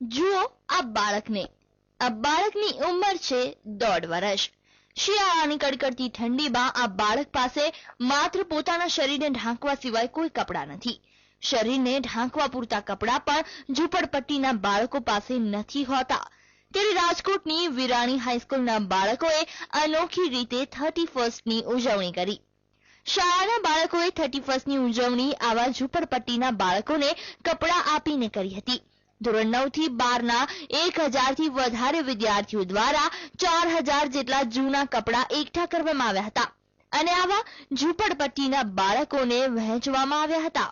જુઓ આ બાળકની ઉંમર છે 1.5 વર્ષ। શિયાળાની કડકડતી ઠંડીમાં આ બાળક પાસે માત્ર પોતાના શરીરને ઢાંકવા સિવાય કોઈ કપડાં નથી। શરીરને ઢાંકવા પૂરતા કપડાં પણ ઝૂંપડપટ્ટીના બાળકો પાસે નથી હોતા। ત્યારે રાજકોટની વિરાણી હાઈસ્કૂલના બાળકોએ અનોખી રીતે 31ની ઉજવણી કરી। શાળાના બાળકોએ 31ની ઉજવણી આવા ઝૂંપડપટ્ટીના બાળકોને કપડાં આપીને કરી હતી। ધોરણ 9 થી 12ના 1000થી વધારે વિદ્યાર્થીઓ દ્વારા 4000 જેટલા જૂના કપડાં એકઠા કરવામાં આવ્યા હતા અને આવા ઝૂંપડપટ્ટીના બાળકોને વહેંચવામાં આવ્યા હતા।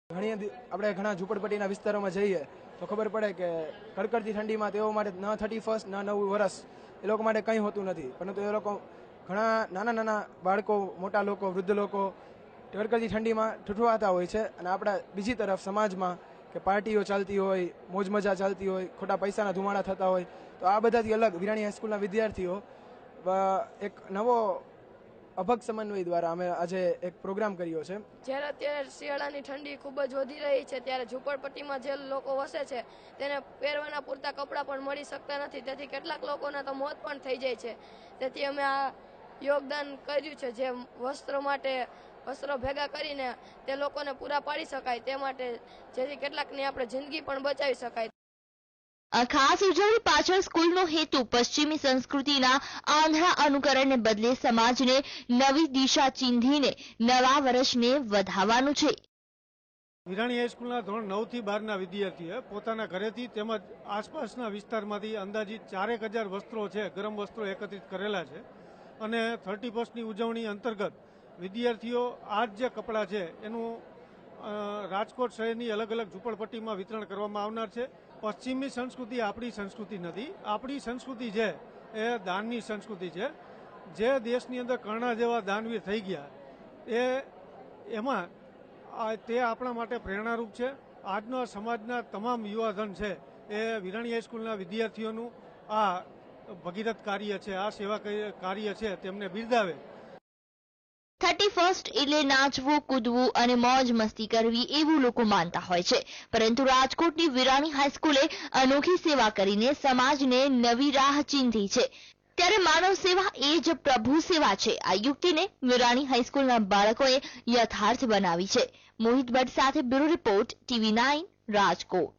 આપણે ઘણા ઝૂંપડપટ્ટીના વિસ્તારોમાં જઈએ તો ખબર પડે કે કડકડતી ઠંડીમાં તેઓ માટે ન 31 ન 9 વર્ષ એ લોકો માટે કંઈ હોતું નથી, પરંતુ એ લોકો ઘણા નાના બાળકો, મોટા લોકો, વૃદ્ધ લોકો કડકડતી ઠંડીમાં ઠઠવાતા હોય છે અને આપણા બીજી તરફ સમાજમાં કે પાર્ટીઓ ચાલતી હોય, મોજ મજા ચાલતી હોય, ખોટા પૈસાના ધુમાડા થતા હોય, તો આ બધાથી અલગ વિરાણી હાઈસ્કૂલના વિદ્યાર્થીઓ એક નવો અભગ સમન્વય દ્વારા અમે આજે એક પ્રોગ્રામ કર્યો છે। જ્યારે અત્યારે શિયાળાની ઠંડી ખૂબ જ વધી રહી છે ત્યારે ઝૂંપડપટ્ટીમાં જે લોકો વસે છે તેને પહેરવાના પૂરતા કપડાં પણ મળી શકતા નથી, તેથી કેટલાક લોકોના તો મોત પણ થઈ જાય છે। તેથી અમે આ યોગદાન કર્યું છે, જે વસ્ત્રો ભેગા કરીને તે લોકોને પૂરા પાડી શકાય તે માટે, જેથી કેટલાકની આપણે જિંદગી પણ બચાવી શકાય। આ ખાસ ઉજવણી પાછળ સ્કૂલનો હેતુ પશ્ચિમી સંસ્કૃતિના આંધળા અનુકરણને બદલે સમાજને નવી દિશા ચીંધીને નવા વર્ષને વધાવવાનું છે। વિરાણી હાઈસ્કૂલના ધોરણ 9 થી 12ના વિદ્યાર્થીઓએ પોતાના ઘરેથી તેમજ આસપાસના વિસ્તારમાંથી અંદાજિત 4000 વસ્ત્રો છે, ગરમ વસ્ત્રો એકત્રિત કરેલા છે અને 31ની ઉજવણી અંતર્ગત વિદ્યાર્થીઓ આ જે કપડાં છે એનું રાજકોટ શહેરની અલગ અલગ ઝૂંપડપટ્ટીમાં વિતરણ કરવામાં આવનાર છે। પશ્ચિમી સંસ્કૃતિ આપણી સંસ્કૃતિ નથી, આપણી સંસ્કૃતિ છે એ દાનની સંસ્કૃતિ છે। જે દેશની અંદર કર્ણા જેવા દાનવીર થઈ ગયા એમાં તે આપણા માટે પ્રેરણારૂપ છે। આજના સમાજના તમામ યુવાધન છે એ વિરાણી હાઈસ્કૂલના વિદ્યાર્થીઓનું આ ભગીરથ કાર્ય છે, આ સેવા કાર્ય છે તેમને બિરદાવે। 31 એટલે નાચવું, કૂદવું અને મોજ મસ્તી કરવી એવું લોકો માનતા હોય છે, પરંતુ રાજકોટની વિરાણી હાઈસ્કૂલે અનોખી સેવા કરીને સમાજને નવી રાહ ચીંધી છે। ત્યારે માનવ સેવા એ જ પ્રભુ સેવા છે। આ યુક્તિને વિરાણી હાઈસ્કૂલના બાળકોએ યથાર્થ બનાવી છે। મોહિત ભટ્ટ સાથે બ્યુરો રિપોર્ટ, TV9 રાજકોટ।